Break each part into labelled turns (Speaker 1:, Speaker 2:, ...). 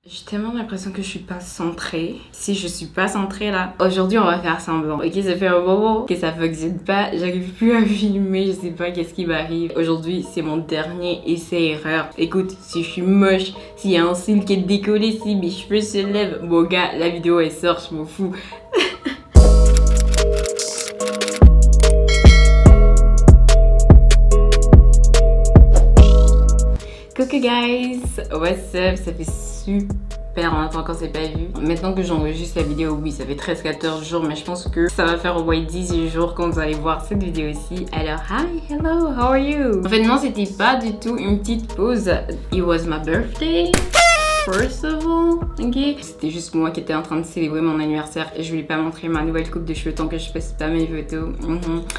Speaker 1: J'ai tellement l'impression que je suis pas centrée. Si je suis pas centrée là, aujourd'hui on va faire semblant. Ok, ça fait un moment que ça fonctionne pas, j'arrive plus à filmer, je sais pas qu'est-ce qui m'arrive. Aujourd'hui c'est mon dernier essai-erreur. Écoute, si je suis moche, s'il y a un cil qui est décollé, si mes cheveux se lèvent, mon gars, la vidéo elle sort, je m'en fous. Coucou guys, what's up? Ça fait super longtemps qu'on s'est pas vu. Maintenant que j'enregistre la vidéo, oui, ça fait 13-14 jours, mais je pense que ça va faire au moins 18 jours quand vous allez voir cette vidéo aussi. Alors, hi, hello, how are you? En fait, non, c'était pas du tout une petite pause. It was my birthday. First of all, ok? C'était juste moi qui étais en train de célébrer mon anniversaire et je voulais pas montrer ma nouvelle coupe de cheveux tant que je fasse pas mes photos.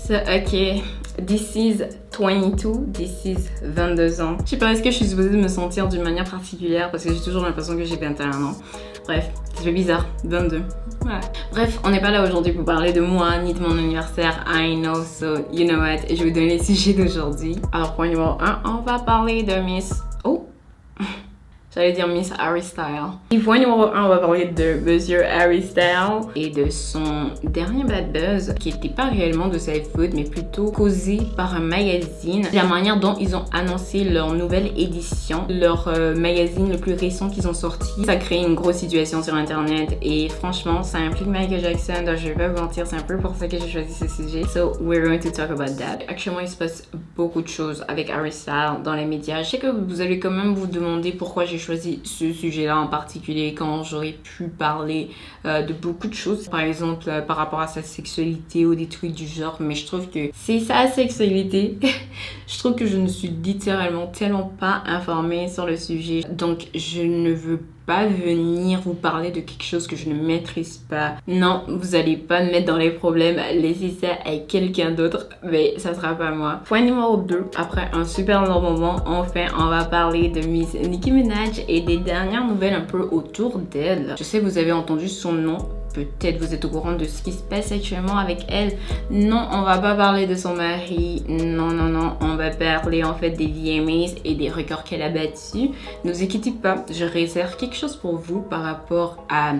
Speaker 1: So, ok, this is 22, this is 22 ans. Je sais pas, est-ce que je suis supposée de me sentir d'une manière particulière parce que j'ai toujours l'impression que j'ai 21 ans. Bref, ça fait bizarre, 22. Ouais. Bref, on n'est pas là aujourd'hui pour parler de moi ni de mon anniversaire. I know, so you know what? Je vais vous donner les sujets d'aujourd'hui. Alors, point numéro 1, on va parler de Miss... Oh! J'allais dire Miss Harry Styles. Et point numéro 1, on va parler de Monsieur Harry Styles et de son dernier bad buzz qui n'était pas réellement de sa faute mais plutôt causé par un magazine. La manière dont ils ont annoncé leur nouvelle édition, leur magazine le plus récent qu'ils ont sorti, ça crée une grosse situation sur internet et franchement ça implique Michael Jackson, donc je vais pas vous mentir, c'est un peu pour ça que j'ai choisi ce sujet. So we're going to talk about that. Actuellement il se passe beaucoup de choses avec Harry Styles dans les médias. Je sais que vous allez quand même vous demander pourquoi j'ai choisi ce sujet-là en particulier quand j'aurais pu parler de beaucoup de choses, par exemple par rapport à sa sexualité ou des trucs du genre, mais je trouve que c'est sa sexualité. Je trouve que je ne suis littéralement tellement pas informée sur le sujet, donc je ne veux pas venir vous parler de quelque chose que je ne maîtrise pas. Non, vous allez pas me mettre dans les problèmes, laissez ça à quelqu'un d'autre, mais ça sera pas moi. Point numéro 2, après un super long moment, enfin on va parler de Miss Nicki Minaj et des dernières nouvelles un peu autour d'elle. Je sais que vous avez entendu son nom, peut-être vous êtes au courant de ce qui se passe actuellement avec elle. Non, on va pas parler de son mari. Non, on va parler en fait des VMAs et des records qu'elle a battus. Ne vous inquiétez pas, je réserve quelque chose pour vous par rapport à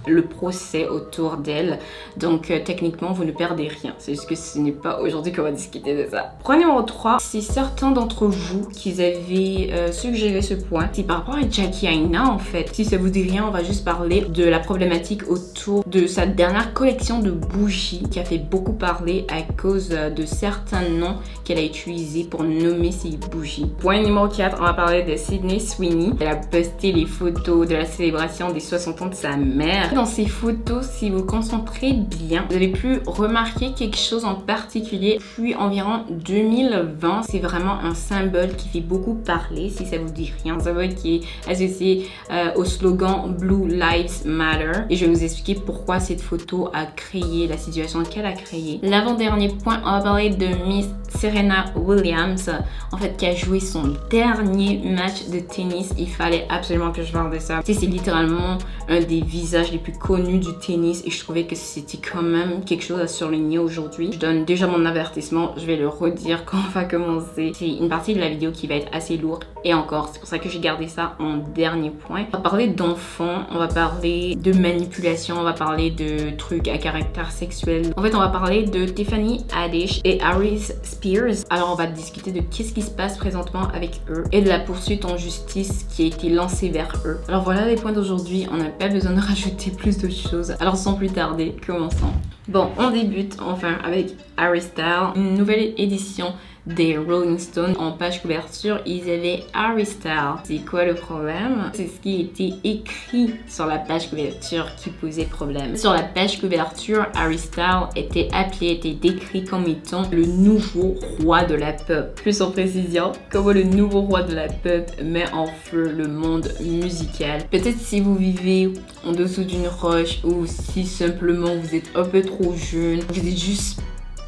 Speaker 1: le procès autour d'elle. Donc techniquement, vous ne perdez rien. C'est juste que ce n'est pas aujourd'hui qu'on va discuter de ça. Point numéro 3, si certains d'entre vous qui avaient suggéré ce point, c'est par rapport à Jackie Aina en fait. Si ça vous dit rien, on va juste parler de la problématique autour de sa dernière collection de bougies qui a fait beaucoup parler à cause de certains noms qu'elle a utilisés pour nommer ses bougies. Point numéro 4, on va parler de Sydney Sweeney. Elle a posté les photos de la célébration des 60 ans de sa mère. Dans ces photos, si vous concentrez bien, vous avez pu remarquer quelque chose en particulier. Depuis environ 2020, c'est vraiment un symbole qui fait beaucoup parler, si ça vous dit rien. Un symbole qui est associé au slogan Blue Lives Matter. Et je vais vous expliquer pourquoi cette photo a créé la situation qu'elle a créée. L'avant-dernier point, on va parler de Miss Serena Williams, en fait, qui a joué son dernier match de tennis. Il fallait absolument que je parle de ça. C'est littéralement un des visages les plus connus du tennis et je trouvais que c'était quand même quelque chose à surligner aujourd'hui. Je donne déjà mon avertissement, je vais le redire quand on va commencer. C'est une partie de la vidéo qui va être assez lourde et encore, c'est pour ça que j'ai gardé ça en dernier point. On va parler d'enfants, on va parler de manipulation, on va parler de trucs à caractère sexuel. En fait, on va parler de Tiffany Haddish et Harry Spears. Alors, on va discuter de qu'est-ce qui se passe présentement avec eux et de la poursuite en justice qui a été lancée vers eux. Alors, voilà les points d'aujourd'hui. On n'a pas besoin de rajouter plus de choses. Alors, sans plus tarder, commençons. Bon, on débute enfin avec Harry Styles, une nouvelle édition des Rolling Stones. En page couverture, ils avaient Harry Styles. C'est quoi le problème? C'est ce qui était écrit sur la page couverture qui posait problème. Sur la page couverture, Harry Styles était décrit comme étant le nouveau roi de la pop. Plus en précision, comment le nouveau roi de la pop met en feu le monde musical. Peut-être si vous vivez en dessous d'une roche ou si simplement vous êtes un peu trop jeune, vous êtes juste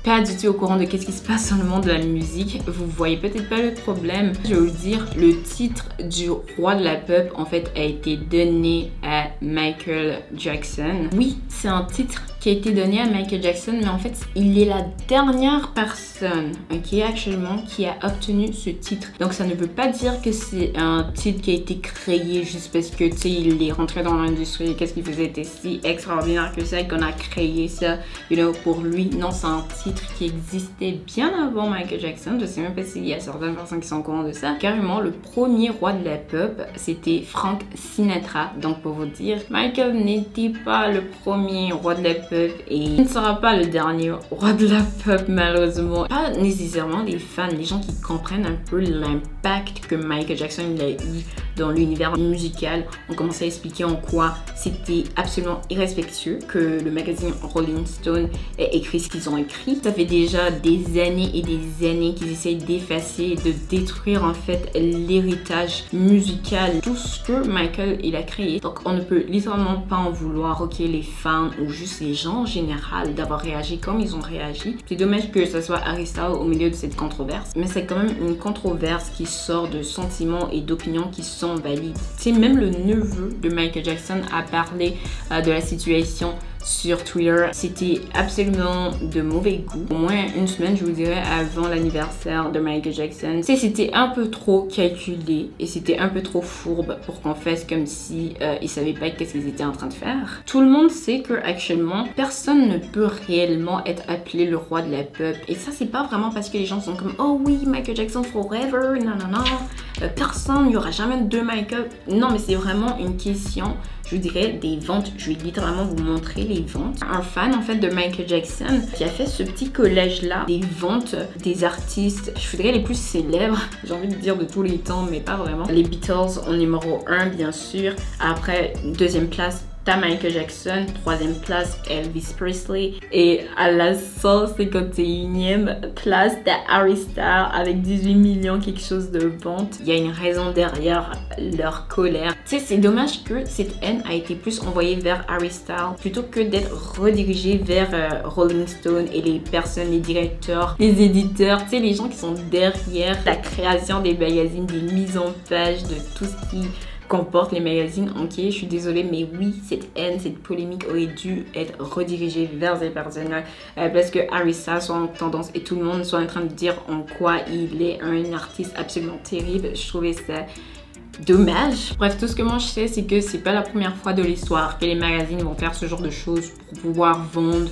Speaker 1: pas du tout au courant de qu'est-ce qui se passe dans le monde de la musique, vous voyez peut-être pas le problème. Je vais vous le dire, le titre du roi de la pop en fait a été donné à Michael Jackson. Oui, c'est un titre qui a été donné à Michael Jackson, mais en fait, il est la dernière personne, ok, actuellement, qui a obtenu ce titre. Donc, ça ne veut pas dire que c'est un titre qui a été créé juste parce que, tu sais, il est rentré dans l'industrie, qu'est-ce qu'il faisait, était si extraordinaire que ça, et qu'on a créé ça, you know, pour lui. Non, c'est un titre qui existait bien avant Michael Jackson. Je sais même pas s'il y a certaines personnes qui sont au courant de ça. Carrément, le premier roi de la pop, c'était Frank Sinatra. Donc, pour vous dire, Michael n'était pas le premier roi de la pop et il ne sera pas le dernier roi de la pop, malheureusement. Pas nécessairement les fans, les gens qui comprennent un peu l'impact que Michael Jackson il a eu dans l'univers musical ont commencé à expliquer en quoi c'était absolument irrespectueux que le magazine Rolling Stone ait écrit ce qu'ils ont écrit. Ça fait déjà des années et des années qu'ils essayent d'effacer et de détruire en fait l'héritage musical, tout ce que Michael il a créé. Donc on ne peut littéralement pas en vouloir, ok, les fans ou juste les gens en général d'avoir réagi comme ils ont réagi. C'est dommage que ce soit Harry Styles au milieu de cette controverse, mais c'est quand même une controverse qui sort de sentiments et d'opinions qui sont valides. C'est même le neveu de Michael Jackson a parlé de la situation sur Twitter. C'était absolument de mauvais goût. Au moins une semaine, je vous dirais, avant l'anniversaire de Michael Jackson. C'était un peu trop calculé et c'était un peu trop fourbe pour qu'on fasse comme si ils savaient pas qu'est-ce qu'ils étaient en train de faire. Tout le monde sait que actuellement, personne ne peut réellement être appelé le roi de la pop. Et ça, c'est pas vraiment parce que les gens sont comme oh oui, Michael Jackson forever, non non non. Personne, il n'y aura jamais deux Michael. Non, mais c'est vraiment une question, je vous dirais, des ventes. Je vais littéralement vous montrer les ventes. Un fan, en fait, de Michael Jackson qui a fait ce petit collège-là des ventes des artistes, je voudrais les plus célèbres, j'ai envie de dire de tous les temps, mais pas vraiment. Les Beatles en numéro 1, bien sûr. Après, deuxième place, t'as Michael Jackson, troisième place Elvis Presley et à la 151e place t'as Harry Styles avec 18 millions quelque chose de ventes. Il y a une raison derrière leur colère. Tu sais, c'est dommage que cette haine a été plus envoyée vers Harry Styles plutôt que d'être redirigée vers Rolling Stone et les personnes, les directeurs, les éditeurs, tu sais, les gens qui sont derrière la création des magazines, des mises en page, de tout ce qui comporte les magazines. Ok, je suis désolée, mais oui, cette haine, cette polémique aurait dû être redirigée vers ces personnes-là parce que Harry Styles soit en tendance et tout le monde soit en train de dire en quoi il est un artiste absolument terrible. Je trouvais ça dommage. Bref, tout ce que moi je sais, c'est que c'est pas la première fois de l'histoire que les magazines vont faire ce genre de choses pour pouvoir vendre,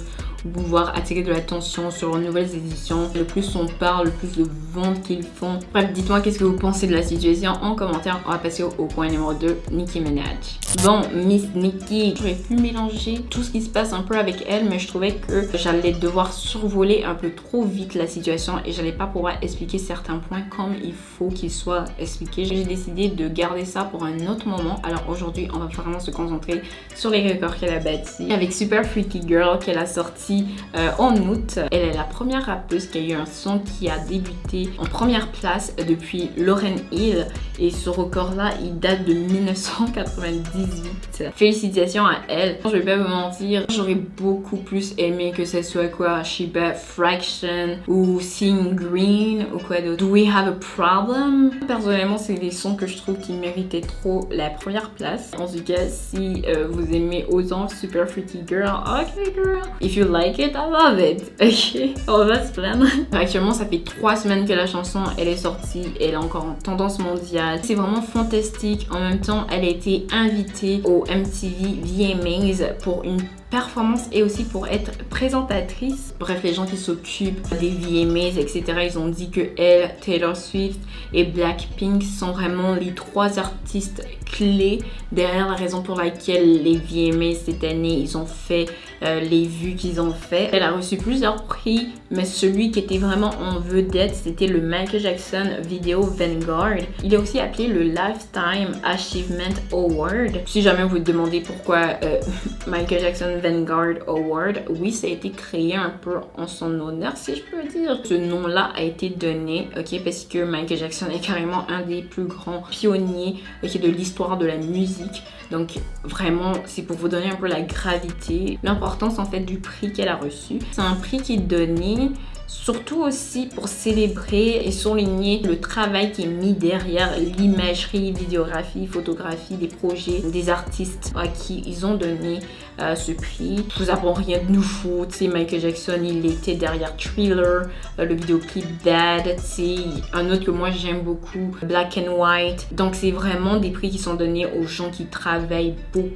Speaker 1: pouvoir attirer de l'attention sur leurs nouvelles éditions. Le plus on parle, le plus de ventes qu'ils font. Bref, dites-moi qu'est-ce que vous pensez de la situation en commentaire. On va passer au point numéro 2, Nicki Minaj. Bon, Miss Nicki, j'aurais pu mélanger tout ce qui se passe un peu avec elle, mais je trouvais que j'allais devoir survoler un peu trop vite la situation et j'allais pas pouvoir expliquer certains points comme il faut qu'ils soient expliqués. J'ai décidé de garder ça pour un autre moment. Alors aujourd'hui, on va vraiment se concentrer sur les records qu'elle a bâtis avec Super Freaky Girl qu'elle a sorti en août. Elle est la première rappeuse qui a eu un son qui a débuté en première place depuis Lauryn Hill et ce record là il date de 1998. Félicitations à elle. Je vais pas vous mentir, j'aurais beaucoup plus aimé que ce soit quoi Sheba Fraction ou Seeing Green ou quoi d'autre. Do We Have a Problem? Personnellement, c'est des sons que je trouve qui méritaient trop la première place. En tout cas, si vous aimez autant Super Freaky Girl, ok girl, if you like it, I love it. Ok, on va se plaindre. Actuellement, ça fait 3 semaines que la chanson elle est sortie, elle est encore en tendance mondiale. C'est vraiment fantastique. En même temps, elle a été invitée au MTV VMAs pour une performance et aussi pour être présentatrice. Bref, les gens qui s'occupent des VMAs, etc., ils ont dit que elle, Taylor Swift et Blackpink sont vraiment les 3 artistes clés derrière la raison pour laquelle les VMAs cette année, ils ont fait les vues qu'ils ont fait. Elle a reçu plusieurs prix, mais celui qui était vraiment en vedette, c'était le Michael Jackson Video Vanguard. Il est aussi appelé le Lifetime Achievement Award. Si jamais vous vous demandez pourquoi Michael Jackson Vanguard Award, oui, ça a été créé un peu en son honneur, si je peux dire. Ce nom-là a été donné, ok, parce que Michael Jackson est carrément un des plus grands pionniers, ok, de l'histoire de la musique. Donc vraiment, c'est pour vous donner un peu la gravité, l'importance en fait du prix qu'elle a reçu. C'est un prix qui est donné surtout aussi pour célébrer et souligner le travail qui est mis derrière l'imagerie, vidéographie, photographie, des projets, des artistes à qui ils ont donné ce prix. Nous n'avons rien de nouveau, tu sais, Michael Jackson, il était derrière Thriller, le vidéoclip Dad, tu sais, un autre que moi j'aime beaucoup, Black and White. Donc c'est vraiment des prix qui sont donnés aux gens qui travaillent beaucoup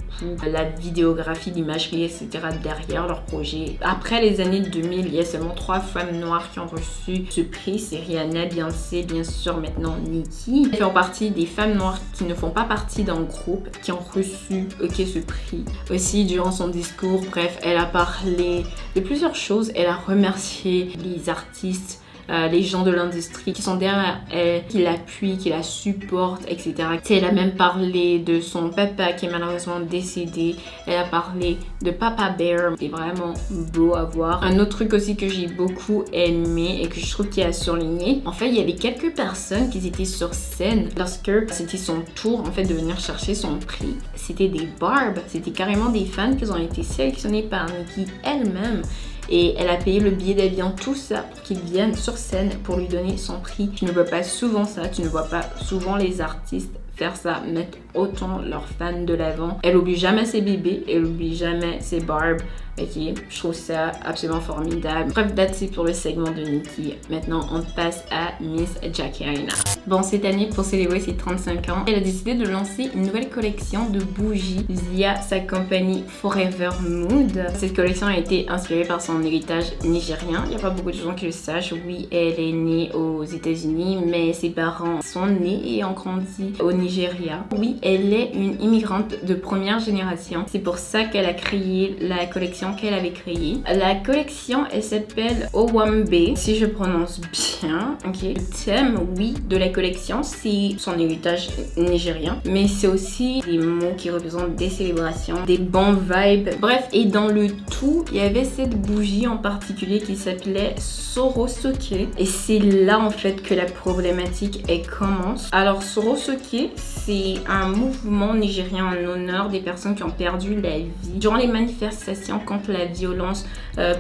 Speaker 1: la vidéographie, l'imagerie, etc. derrière leur projet. Après les années 2000, il y a seulement 3 femmes noires qui ont reçu ce prix. C'est Rihanna, Beyoncé, bien sûr maintenant Nicki. Elles font partie des femmes noires qui ne font pas partie d'un groupe qui ont reçu ce prix. Aussi durant son discours, bref, elle a parlé de plusieurs choses. Elle a remercié les artistes, les gens de l'industrie qui sont derrière elle, qui l'appuient, qui la supportent, etc. Elle a même parlé de son papa qui est malheureusement décédé. Elle a parlé de Papa Bear. C'est vraiment beau à voir. Un autre truc aussi que j'ai beaucoup aimé et que je trouve qu'il a surligné, en fait, il y avait quelques personnes qui étaient sur scène lorsque c'était son tour en fait de venir chercher son prix. C'était des barbs, c'était carrément des fans qui ont été sélectionnés par Nicki elle-même. Et elle a payé le billet d'avion, tout ça, pour qu'ils viennent sur scène pour lui donner son prix. Tu ne vois pas souvent ça, tu ne vois pas souvent les artistes faire ça, mettre autant leurs fans de l'avant. Elle oublie jamais ses bébés, elle oublie jamais ses barbs. Ok, je trouve ça absolument formidable. Bref, that's it pour le segment de Nicki. Maintenant, on passe à Miss Jacqueline. Bon, cette année, pour célébrer ses 35 ans, elle a décidé de lancer une nouvelle collection de bougies via sa compagnie Forever Mood. Cette collection a été inspirée par son héritage nigérien. Il n'y a pas beaucoup de gens qui le sachent. Oui, elle est née aux États-Unis, mais ses parents sont nés et ont grandi au Nigeria. Oui, elle est une immigrante de première génération. C'est pour ça qu'elle a créé la collection qu'elle avait créée. La collection, elle s'appelle Owambe, si je prononce bien. Ok. Le thème, oui, de la collection, c'est son héritage nigérien, mais c'est aussi des mots qui représentent des célébrations, des bons vibes. Bref, et dans le tout, il y avait cette bougie en particulier qui s'appelait Sorosoke. Et c'est là en fait que la problématique commence. Alors Sorosoke, c'est un mouvement nigérien en honneur des personnes qui ont perdu la vie durant les manifestations contre la violence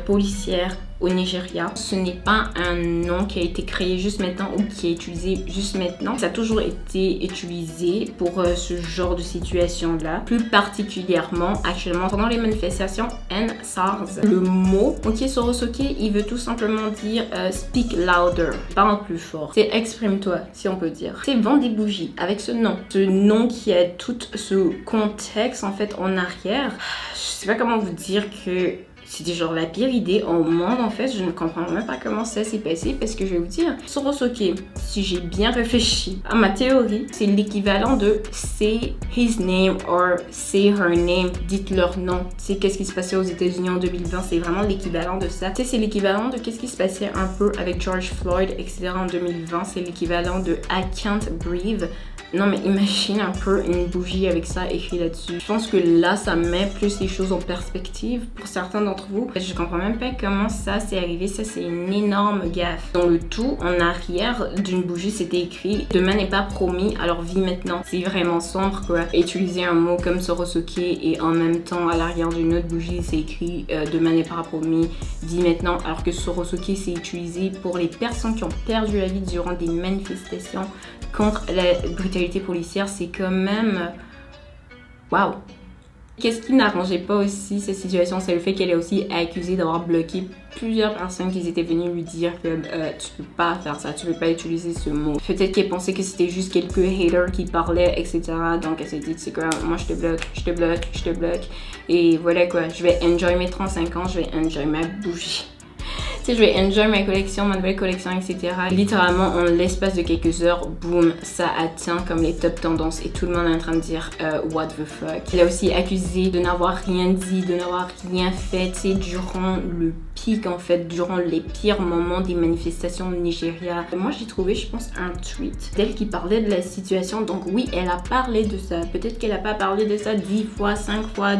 Speaker 1: policière au Nigeria. Ce n'est pas un nom qui a été créé juste maintenant ou qui est utilisé juste maintenant. Ça a toujours été utilisé pour ce genre de situation-là. Plus particulièrement, actuellement, pendant les manifestations EndSARS. Le mot, Sorosoke, il veut tout simplement dire speak louder, parle plus fort. C'est exprime-toi, si on peut dire. C'est vendre des bougies avec ce nom. Ce nom qui a tout ce contexte, en fait, en arrière. Je sais pas comment vous dire que c'était genre la pire idée au monde en fait. Je ne comprends même pas comment ça s'est passé parce que je vais vous dire, Sorosoke, si j'ai bien réfléchi à ma théorie, c'est l'équivalent de say his name or say her name, dites leur nom. C'est qu'est-ce qui se passait aux États-Unis en 2020, c'est vraiment l'équivalent de ça. Tu sais, c'est l'équivalent de qu'est-ce qui se passait un peu avec George Floyd, etc. en 2020, c'est l'équivalent de I can't breathe. Non mais imagine un peu une bougie avec ça écrit là-dessus. Je pense que là, ça met plus les choses en perspective pour certains d'entre vous. Je comprends même pas comment ça s'est arrivé. Ça, c'est une énorme gaffe. Dans le tout, en arrière d'une bougie, c'était écrit « Demain n'est pas promis, alors vis maintenant ». C'est vraiment sombre, quoi. Utiliser un mot comme Sorosoke et en même temps, à l'arrière d'une autre bougie, c'est écrit « Demain n'est pas promis, vis maintenant ». Alors que Sorosoke, c'est utilisé pour les personnes qui ont perdu la vie durant des manifestations contre la brutalité policière. C'est quand même... Waouh! Qu'est-ce qui n'arrangeait pas aussi cette situation, c'est le fait qu'elle est aussi accusée d'avoir bloqué plusieurs personnes qui étaient venues lui dire que tu peux pas faire ça, tu peux pas utiliser ce mot. Peut-être qu'elle pensait que c'était juste quelques haters qui parlaient, etc. Donc elle s'est dit, c'est quoi, moi je te bloque, je te bloque, je te bloque. Et voilà quoi, je vais enjoy mes 35 ans, je vais enjoy ma bougie. Je vais enjoy ma collection, ma nouvelle collection, etc. Littéralement, en l'espace de quelques heures, boum, ça atteint comme les top tendances et tout le monde est en train de dire what the fuck. Il a aussi accusé de n'avoir rien dit, de n'avoir rien fait, tu sais, durant le pic en fait, durant les pires moments des manifestations au Nigeria. Moi, j'ai trouvé, je pense, un tweet d'elle qui parlait de la situation. Donc oui, elle a parlé de ça. Peut-être qu'elle a pas parlé de ça 10 fois, 5 fois,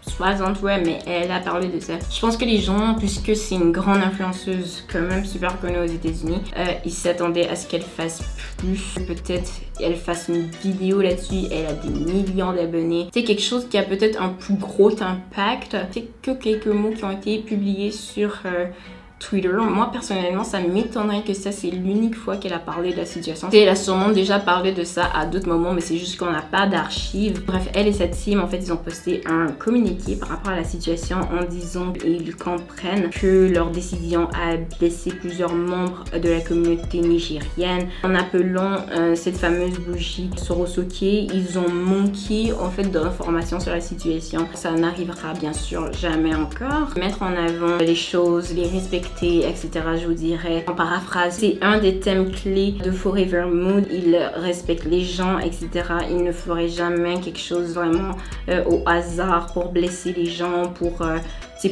Speaker 1: 60 fois, mais elle a parlé de ça. Je pense que les gens, puisque c'est une grande influenceuse quand même super connue aux États-Unis, ils s'attendaient à ce qu'elle fasse plus. Peut-être elle fasse une vidéo là-dessus. Elle a des millions d'abonnés. C'est quelque chose qui a peut-être un plus gros impact. C'est que quelques mots qui ont été publiés sur Twitter. Moi personnellement, ça m'étonnerait que ça c'est l'unique fois qu'elle a parlé de la situation. Elle a sûrement déjà parlé de ça à d'autres moments, mais c'est juste qu'on n'a pas d'archives. Bref, elle et sa team, en fait, ils ont posté un communiqué par rapport à la situation en disant qu'ils comprennent que leur décision a blessé plusieurs membres de la communauté nigérienne. En appelant cette fameuse bougie Sorosoke, ils ont manqué en fait d'informations sur la situation. Ça n'arrivera bien sûr jamais encore. Mettre en avant les choses, les respecter, etc. Je vous dirais en paraphrase, c'est un des thèmes clés de Forever Mood. Il respecte les gens, etc. Il ne ferait jamais quelque chose vraiment au hasard pour blesser les gens, pour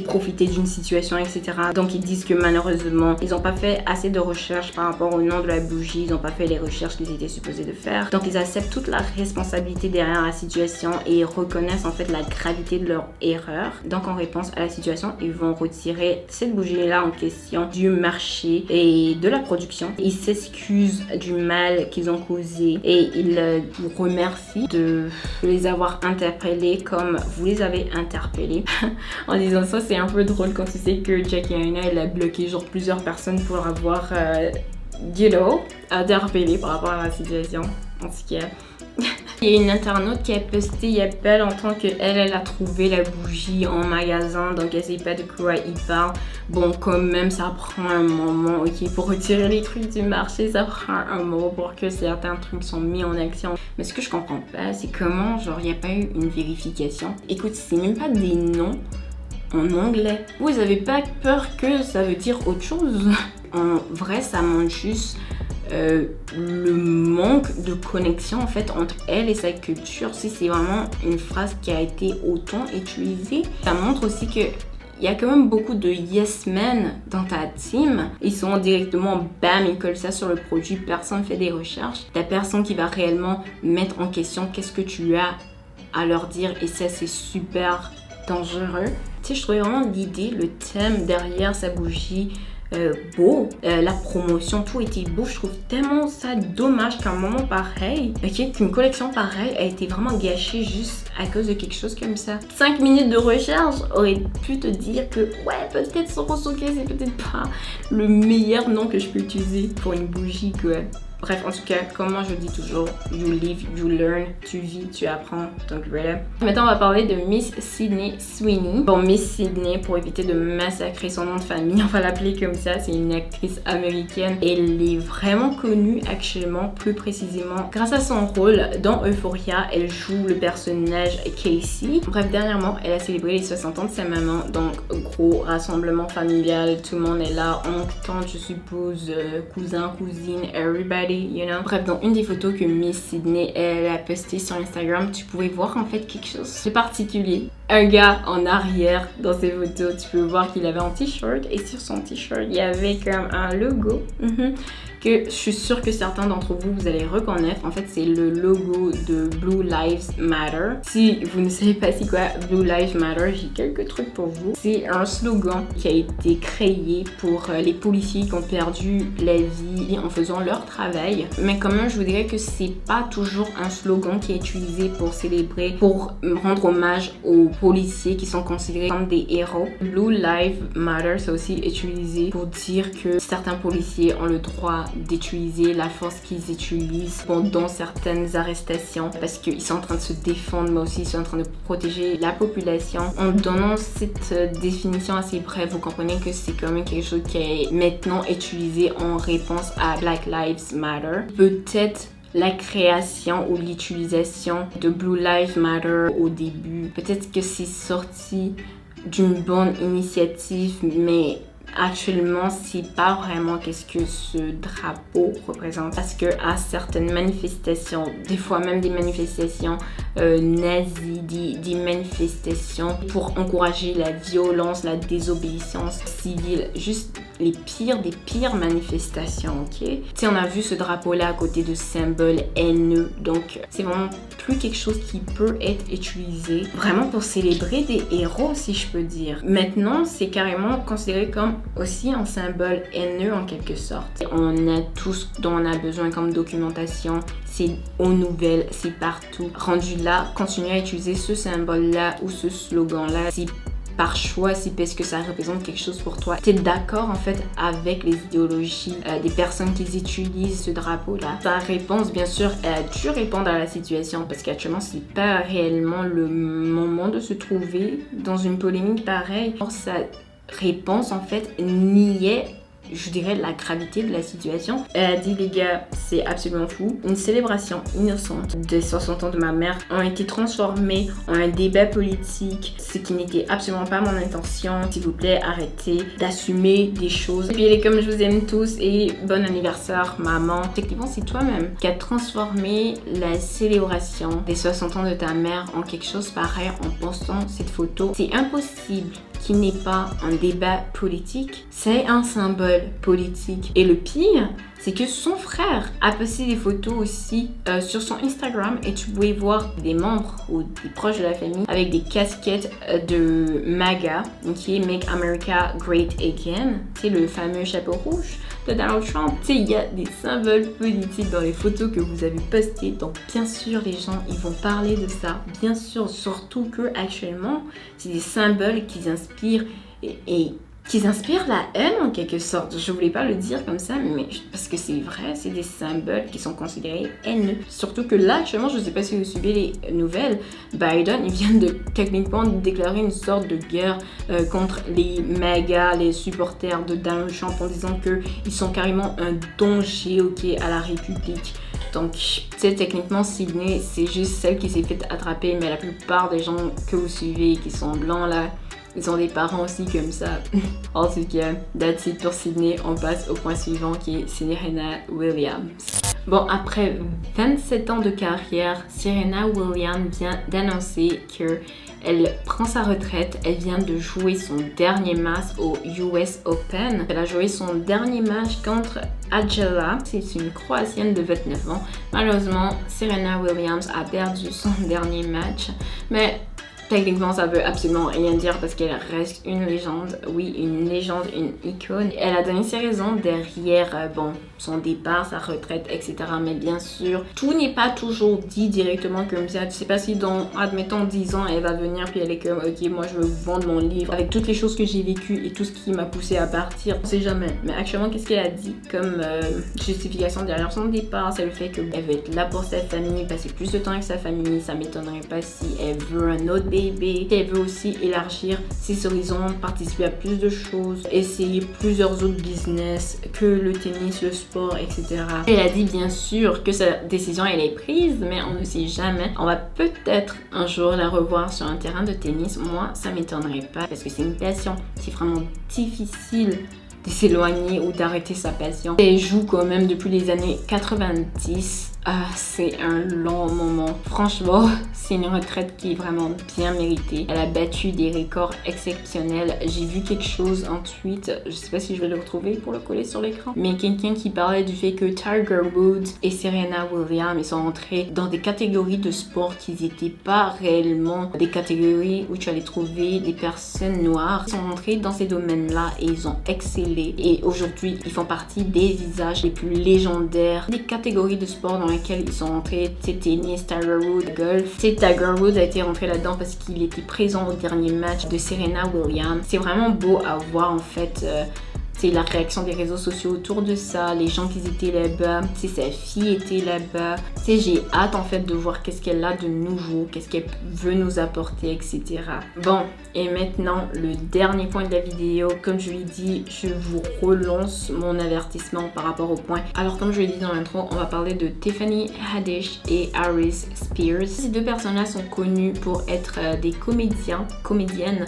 Speaker 1: profiter d'une situation, etc. Donc ils disent que malheureusement ils n'ont pas fait assez de recherches par rapport au nom de la bougie, ils n'ont pas fait les recherches qu'ils étaient supposés de faire. Donc ils acceptent toute la responsabilité derrière la situation et reconnaissent en fait la gravité de leur erreur. Donc en réponse à la situation, ils vont retirer cette bougie là en question du marché et de la production. Ils s'excusent du mal qu'ils ont causé et ils vous remercient de les avoir interpellés comme vous les avez interpellés. En disant ça, c'est un peu drôle quand tu sais que Jackie Aina, elle a bloqué genre plusieurs personnes pour avoir, interpellé par rapport à la situation. En tout cas, il y a une internaute qui a posté il y a pas longtemps qu'elle a trouvé la bougie en magasin, donc elle sait pas de quoi il parle. Bon, quand même, ça prend un moment, ok, pour retirer les trucs du marché, ça prend un moment pour que certains trucs sont mis en action. Mais ce que je comprends pas, c'est comment, genre, il n'y a pas eu une vérification. Écoute, c'est même pas des noms en anglais. Vous avez pas peur que ça veut dire autre chose? En vrai, ça montre juste le manque de connexion en fait entre elle et sa culture. Si c'est vraiment une phrase qui a été autant utilisée, ça montre aussi que il y a quand même beaucoup de yes men dans ta team. Ils sont directement bam, ils collent ça sur le produit, personne fait des recherches. T'as personne qui va réellement mettre en question qu'est-ce que tu as à leur dire, et ça c'est super dangereux. Tu sais, je trouvais vraiment l'idée, le thème derrière sa bougie beau, la promotion, tout était beau. Je trouve tellement ça dommage qu'un moment pareil, qu'une collection pareille a été vraiment gâchée juste à cause de quelque chose comme ça. 5 minutes de recherche aurait pu te dire que ouais, peut-être Sorosoke c'est peut-être pas le meilleur nom que je peux utiliser pour une bougie, quoi. Bref, en tout cas, comme moi je dis toujours, you live, you learn, tu vis, tu apprends, donc voilà. Maintenant, on va parler de Miss Sydney Sweeney. Bon, Miss Sydney, pour éviter de massacrer son nom de famille, on va l'appeler comme ça, c'est une actrice américaine. Elle est vraiment connue actuellement, plus précisément, grâce à son rôle dans Euphoria. Elle joue le personnage Casey. Bref, dernièrement, elle a célébré les 60 ans de sa maman, donc gros rassemblement familial, tout le monde est là, oncle, tante, je suppose, cousin, cousine, everybody. You know? Bref, dans une des photos que Miss Sydney elle a postée sur Instagram, tu pouvais voir en fait quelque chose de particulier. Un gars en arrière dans ses photos, tu peux voir qu'il avait un t-shirt et sur son t-shirt il y avait comme un logo que je suis sûre que certains d'entre vous, vous allez reconnaître. En fait, c'est le logo de Blue Lives Matter. Si vous ne savez pas c'est quoi Blue Lives Matter, j'ai quelques trucs pour vous. C'est un slogan qui a été créé pour les policiers qui ont perdu la vie en faisant leur travail. Mais quand même, je vous dirais que c'est pas toujours un slogan qui est utilisé pour célébrer, pour rendre hommage aux policiers qui sont considérés comme des héros. Blue Lives Matter, c'est aussi utilisé pour dire que certains policiers ont le droit d'utiliser la force qu'ils utilisent pendant certaines arrestations parce qu'ils sont en train de se défendre, mais aussi ils sont en train de protéger la population. En donnant cette définition assez brève, vous comprenez que c'est quand même quelque chose qui est maintenant utilisé en réponse à Black Lives Matter. Peut-être la création ou l'utilisation de Blue Lives Matter au début, peut-être que c'est sorti d'une bonne initiative, mais actuellement, c'est pas vraiment qu'est-ce que ce drapeau représente, parce que à certaines manifestations, des fois même des manifestations nazies, des manifestations pour encourager la violence, la désobéissance civile, juste les pires des pires manifestations, ok? Tu sais, on a vu ce drapeau-là à côté de symboles haineux, donc c'est vraiment plus quelque chose qui peut être utilisé vraiment pour célébrer des héros, si je peux dire. Maintenant, c'est carrément considéré comme aussi un symbole haineux en quelque sorte. On a tout ce dont on a besoin comme documentation, c'est aux nouvelles, c'est partout. Rendu là, continuer à utiliser ce symbole-là ou ce slogan-là, c'est par choix, c'est parce que ça représente quelque chose pour toi. Tu es d'accord en fait avec les idéologies des personnes qui utilisent ce drapeau-là. Ta réponse, bien sûr, elle a dû répondre à la situation parce qu'actuellement, c'est pas réellement le moment de se trouver dans une polémique pareille. Or, sa réponse, en fait, niait, je dirais, la gravité de la situation. Elle a dit, les gars, c'est absolument fou. Une célébration innocente des 60 ans de ma mère ont été transformées en un débat politique, ce qui n'était absolument pas mon intention. S'il vous plaît, arrêtez d'assumer des choses. Et puis elle est comme je vous aime tous et bon anniversaire, maman. Techniquement, c'est toi-même qui a transformé la célébration des 60 ans de ta mère en quelque chose pareil en postant cette photo. C'est impossible qui n'est pas un débat politique, c'est un symbole politique. Et le pire, c'est que son frère a posté des photos aussi sur son Instagram et tu pouvais voir des membres ou des proches de la famille avec des casquettes de MAGA, qui est Make America Great Again, c'est le fameux chapeau rouge de Donald Trump. Tu sais, il y a des symboles politiques dans les photos que vous avez postées, donc bien sûr les gens ils vont parler de ça, bien sûr, surtout que actuellement c'est des symboles qui inspirent et qui inspirent la haine en quelque sorte. Je voulais pas le dire comme ça, mais parce que c'est vrai, c'est des symboles qui sont considérés haineux. Surtout que là, actuellement, je sais pas si vous suivez les nouvelles, Biden, il vient de techniquement déclarer une sorte de guerre contre les MAGA, les supporters de Donald Trump, en disant qu'ils sont carrément un danger, à la République. Donc, c'est techniquement Sydney, c'est juste celle qui s'est fait attraper, mais la plupart des gens que vous suivez qui sont blancs là, ils ont des parents aussi comme ça. En tout cas, that's it pour Sydney. On passe au point suivant qui est Serena Williams. Bon, après 27 ans de carrière, Serena Williams vient d'annoncer qu'elle prend sa retraite. Elle vient de jouer son dernier match au US Open. Elle a joué son dernier match contre Ajla. C'est une Croatienne de 29 ans. Malheureusement, Serena Williams a perdu son dernier match. Mais techniquement, ça veut absolument rien dire parce qu'elle reste une légende. Oui, une légende, une icône. Elle a donné ses raisons derrière, son départ, sa retraite, etc. Mais bien sûr, tout n'est pas toujours dit directement comme ça. Tu sais pas si dans, admettons, 10 ans, elle va venir puis elle est comme, ok, moi je veux vendre mon livre avec toutes les choses que j'ai vécues et tout ce qui m'a poussé à partir. On sait jamais. Mais actuellement, qu'est-ce qu'elle a dit comme justification derrière son départ? C'est le fait qu'elle veut être là pour sa famille, passer plus de temps avec sa famille. Ça m'étonnerait pas si elle veut un autre bébé. Elle veut aussi élargir ses horizons, participer à plus de choses, essayer plusieurs autres business que le tennis, le sport, etc. Elle a dit bien sûr que sa décision elle est prise, mais on ne sait jamais. On va peut-être un jour la revoir sur un terrain de tennis. Moi, ça m'étonnerait pas parce que c'est une passion. C'est vraiment difficile de s'éloigner ou d'arrêter sa passion. Elle joue quand même depuis les années 90. C'est un long moment. Franchement, c'est une retraite qui est vraiment bien méritée. Elle a battu des records exceptionnels. J'ai vu quelque chose en tweet, je sais pas si je vais le retrouver pour le coller sur l'écran, mais quelqu'un qui parlait du fait que Tiger Woods et Serena Williams, ils sont entrés dans des catégories de sport qui n'étaient pas réellement des catégories où tu allais trouver des personnes noires. Ils sont entrés dans ces domaines-là et ils ont excellé. Et aujourd'hui, ils font partie des visages les plus légendaires des catégories de sport dans lesquels ils sont entrés, c'est tennis, Tiger Woods, golf. C'est Tiger Woods a été rentré là-dedans parce qu'il était présent au dernier match de Serena Williams. C'est vraiment beau à voir en fait. C'est la réaction des réseaux sociaux autour de ça, les gens qui étaient là-bas, sa fille était là-bas. J'ai hâte en fait de voir qu'est-ce qu'elle a de nouveau, qu'est-ce qu'elle veut nous apporter, etc. Bon, et maintenant le dernier point de la vidéo, comme je l'ai dit, je vous relance mon avertissement par rapport au point. Alors comme je l'ai dit dans l'intro, on va parler de Tiffany Haddish et Harry Spears. Ces deux personnes-là sont connues pour être des comédiennes,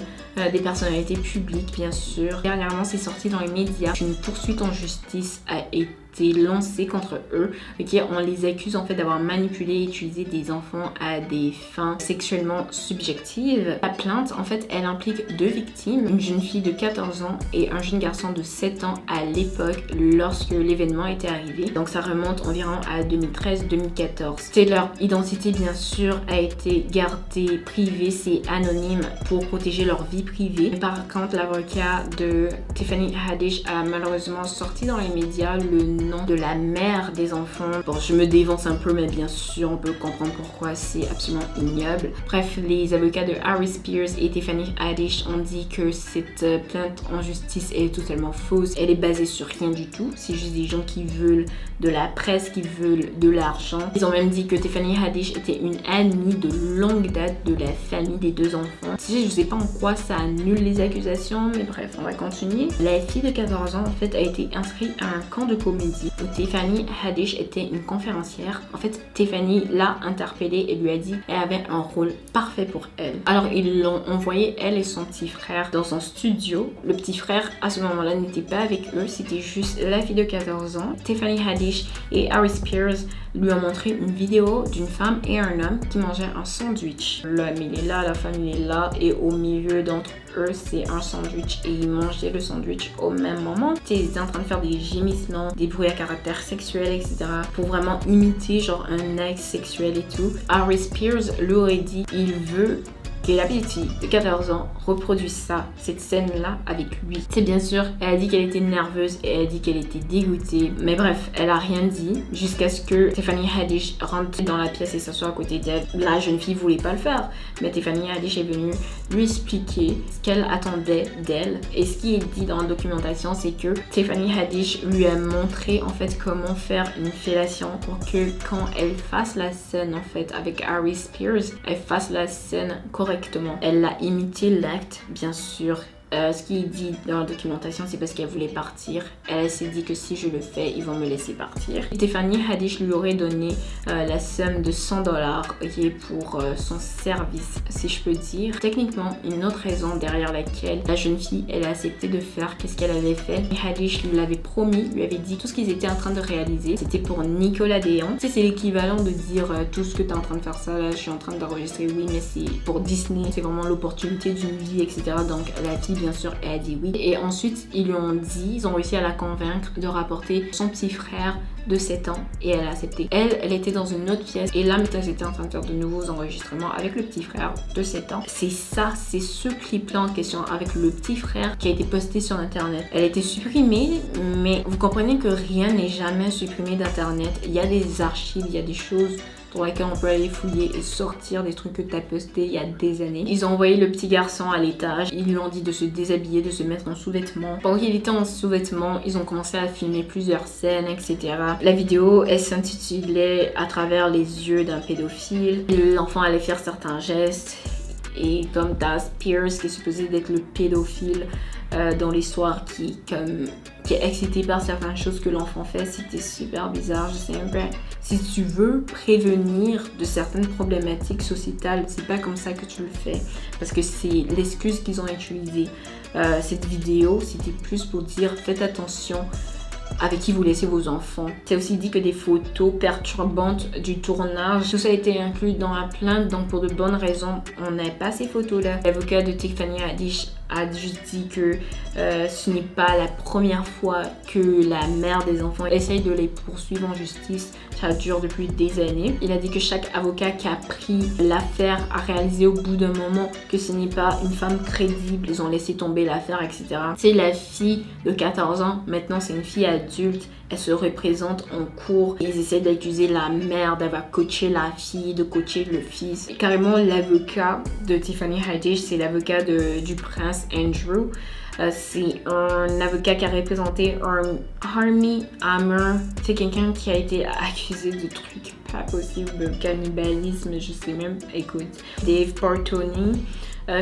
Speaker 1: des personnalités publiques bien sûr. Dernièrement, c'est sorti dans les médias. Une poursuite en justice a été lancée contre eux. On les accuse en fait d'avoir manipulé et utilisé des enfants à des fins sexuellement subjectives. La plainte en fait elle implique deux victimes, une jeune fille de 14 ans et un jeune garçon de 7 ans à l'époque lorsque l'événement était arrivé. Donc ça remonte environ à 2013-2014. Leur identité bien sûr a été gardée privée, c'est anonyme pour protéger leur vie privée. Par contre l'avocat de Tiffany Haddish a malheureusement sorti dans les médias le nom de la mère des enfants. Bon, je me dévance un peu, mais bien sûr, on peut comprendre pourquoi c'est absolument ignoble. Bref, les avocats de Harry Spears et Tiffany Haddish ont dit que cette plainte en justice est totalement fausse. Elle est basée sur rien du tout. C'est juste des gens qui veulent de la presse, qui veulent de l'argent. Ils ont même dit que Tiffany Haddish était une amie de longue date de la famille des deux enfants. Je sais pas en quoi ça annule les accusations, mais bref, on va continuer. La fille de 14 ans, en fait, a été inscrite à un camp de comédie où Tiffany Haddish était une conférencière. En fait, Tiffany l'a interpellée et lui a dit qu'elle avait un rôle parfait pour elle. Alors, ils l'ont envoyé, elle et son petit frère, dans un studio. Le petit frère, à ce moment-là, n'était pas avec eux, c'était juste la fille de 14 ans. Tiffany Haddish et Harry Spears lui ont montré une vidéo d'une femme et un homme qui mangeaient un sandwich. L'homme il est là, la femme il est là et au milieu d'entre eux c'est un sandwich et ils mangeaient le sandwich au même moment. Ils étaient en train de faire des gémissements, des bruits à caractère sexuel, etc. pour vraiment imiter genre un acte sexuel et tout. Harry Spears lui aurait dit il veut que la petite fille de 14 ans reproduise ça, cette scène-là avec lui. C'est bien sûr, elle a dit qu'elle était nerveuse et elle a dit qu'elle était dégoûtée. Mais bref, elle a rien dit jusqu'à ce que Tiffany Haddish rentre dans la pièce et s'assoit à côté d'elle. La jeune fille voulait pas le faire, mais Tiffany Haddish est venue lui expliquer ce qu'elle attendait d'elle. Et ce qui est dit dans la documentation, c'est que Tiffany Haddish lui a montré en fait comment faire une fellation pour que quand elle fasse la scène en fait avec Harry Spears, elle fasse la scène correctement. Elle a imité l'acte, bien sûr. Ce qui est dit dans la documentation, c'est parce qu'elle voulait partir. Elle s'est dit que si je le fais, ils vont me laisser partir. Tiffany Haddish lui aurait donné la somme de $100 pour son service, si je peux dire. Techniquement, une autre raison derrière laquelle la jeune fille, elle a accepté de faire qu'est-ce qu'elle avait fait. Haddish lui l'avait promis, lui avait dit tout ce qu'ils étaient en train de réaliser. C'était pour Nickelodeon. Tu sais, c'est l'équivalent de dire tout ce que tu es en train de faire ça, là, je suis en train d'enregistrer, oui, mais c'est pour Disney. C'est vraiment l'opportunité d'une vie, etc. Donc, la fille, bien sûr, elle a dit oui. Et ensuite, ils lui ont dit, ils ont réussi à la convaincre de rapporter son petit frère de 7 ans et elle a accepté. Elle était dans une autre pièce et là, maintenant, elle était en train de faire de nouveaux enregistrements avec le petit frère de 7 ans. C'est ça, c'est ce clip-là en question avec le petit frère qui a été posté sur Internet. Elle a été supprimée, mais vous comprenez que rien n'est jamais supprimé d'Internet. Il y a des archives, il y a des choses dans laquelle on peut aller fouiller et sortir des trucs que tu as postés il y a des années. Ils ont envoyé le petit garçon à l'étage. Ils lui ont dit de se déshabiller, de se mettre en sous-vêtements. Pendant qu'il était en sous-vêtements, ils ont commencé à filmer plusieurs scènes, etc. La vidéo, elle s'intitulait « À travers les yeux d'un pédophile ». L'enfant allait faire certains gestes. Et comme t'as Spears qui est supposé d'être le pédophile dans l'histoire qui est excité par certaines choses que l'enfant fait, c'était super bizarre. Je sais même pas. Si tu veux prévenir de certaines problématiques sociétales, c'est pas comme ça que tu le fais. Parce que c'est l'excuse qu'ils ont utilisée. Cette vidéo, c'était plus pour dire faites attention avec qui vous laissez vos enfants. C'est aussi dit que des photos perturbantes du tournage, tout ça a été inclus dans la plainte, donc pour de bonnes raisons, on n'a pas ces photos-là. L'avocat de Tiffany Haddish a juste dit que ce n'est pas la première fois que la mère des enfants essaye de les poursuivre en justice. Ça dure depuis des années. Il a dit que chaque avocat qui a pris l'affaire a réalisé au bout d'un moment que ce n'est pas une femme crédible. Ils ont laissé tomber l'affaire, etc. C'est la fille de 14 ans. Maintenant, c'est une fille adulte. Elle se représente en cours. Ils essaient d'accuser la mère d'avoir coaché la fille, de coacher le fils. Et carrément, l'avocat de Tiffany Haddish, c'est l'avocat du prince Andrew. C'est un avocat qui a représenté Armie Hammer. C'est quelqu'un qui a été accusé de trucs pas possibles, de cannibalisme, je sais même. Écoute, Dave Bartoni,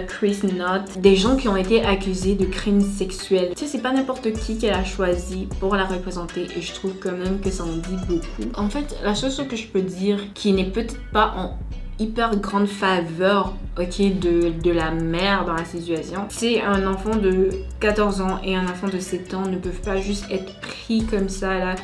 Speaker 1: Chris Knott, des gens qui ont été accusés de crimes sexuels. Tu sais, c'est pas n'importe qui qu'elle a choisi pour la représenter et je trouve quand même que ça en dit beaucoup. En fait, la seule chose que je peux dire qui n'est peut-être pas en hyper grande faveur de la mère dans la situation, c'est un enfant de 14 ans et un enfant de 7 ans ne peuvent pas juste être pris comme ça là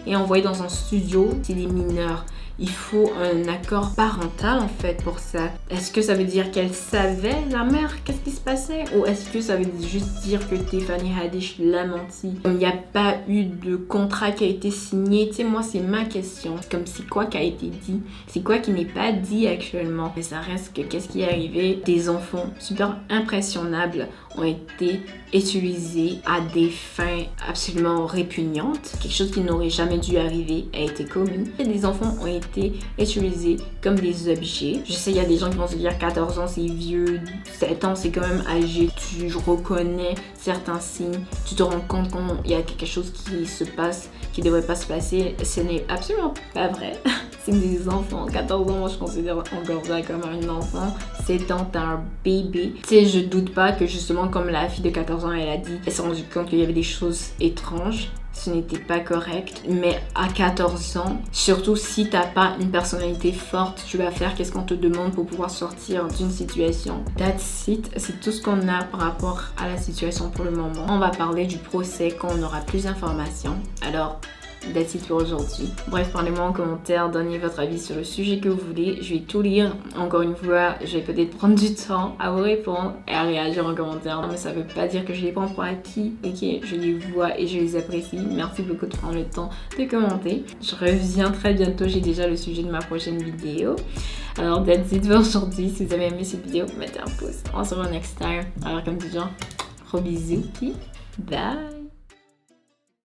Speaker 1: et envoyés dans un studio. C'est des mineurs. il faut un accord parental en fait pour ça. Est-ce que ça veut dire qu'elle savait, la mère, qu'est-ce qui se passait? Ou est-ce que ça veut juste dire que Tiffany Haddish l'a menti? Il n'y a pas eu de contrat qui a été signé. Tu sais, moi, c'est ma question. Comme c'est quoi qui a été dit? C'est quoi qui n'est pas dit actuellement? Mais ça reste que qu'est-ce qui est arrivé? Des enfants super impressionnables ont été utilisés à des fins absolument répugnantes. Quelque chose qui n'aurait jamais dû arriver a été commis. Et des enfants ont été utilisés comme des objets. Je sais, il y a des gens qui vont se dire 14 ans c'est vieux, 7 ans c'est quand même âgé. Tu reconnais certains signes, tu te rends compte qu'il y a quelque chose qui se passe, qui ne devrait pas se passer. Ce n'est absolument pas vrai. C'est des enfants. 14 ans, moi je considère encore ça comme un enfant. 7 ans, t'as un bébé. Tu sais, je doute pas que justement, comme la fille de 14 ans, elle a dit, elle s'est rendue compte qu'il y avait des choses étranges. Ce n'était pas correct. Mais à 14 ans, surtout si t'as pas une personnalité forte, tu vas faire qu'est-ce qu'on te demande pour pouvoir sortir d'une situation. That's it. C'est tout ce qu'on a par rapport à la situation pour le moment. On va parler du procès quand on aura plus d'informations. Alors, that's it pour aujourd'hui. Bref, parlez-moi en commentaire, donnez votre avis sur le sujet que vous voulez. Je vais tout lire. Encore une fois, je vais peut-être prendre du temps à vous répondre et à réagir en commentaire. Mais ça veut pas dire que je les prends pour acquis. Ok, je les vois et je les apprécie. Merci beaucoup de prendre le temps de commenter. Je reviens très bientôt. J'ai déjà le sujet de ma prochaine vidéo. Alors, that's it pour aujourd'hui. Si vous avez aimé cette vidéo, mettez un pouce. On se revoit next time. Alors, comme toujours, gros bisous. Bye!